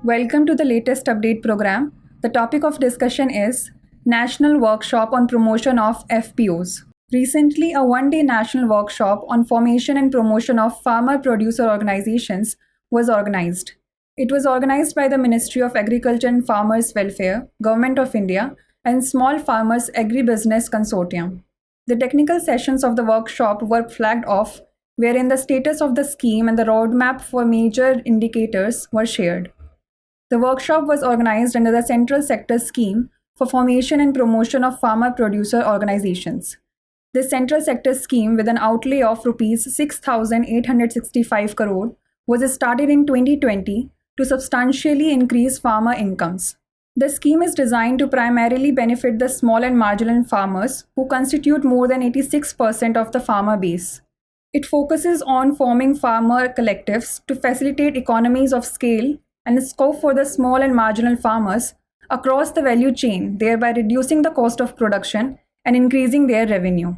Welcome to the latest update program. The topic of discussion is National Workshop on Promotion of FPOs. Recently, a one-day national workshop on formation and promotion of farmer producer organizations was organized. It was organized by the Ministry of Agriculture and Farmers Welfare, Government of India, and Small Farmers Agribusiness Consortium. The technical sessions of the workshop were flagged off, wherein the status of the scheme and the roadmap for major indicators were shared. The workshop was organized under the Central Sector Scheme for Formation and Promotion of Farmer Producer Organizations. This Central Sector Scheme, with an outlay of Rs 6,865 crore, was started in 2020 to substantially increase farmer incomes. The scheme is designed to primarily benefit the small and marginal farmers, who constitute more than 86% of the farmer base. It focuses on forming farmer collectives to facilitate economies of scale and scope for the small and marginal farmers across the value chain, thereby reducing the cost of production and increasing their revenue.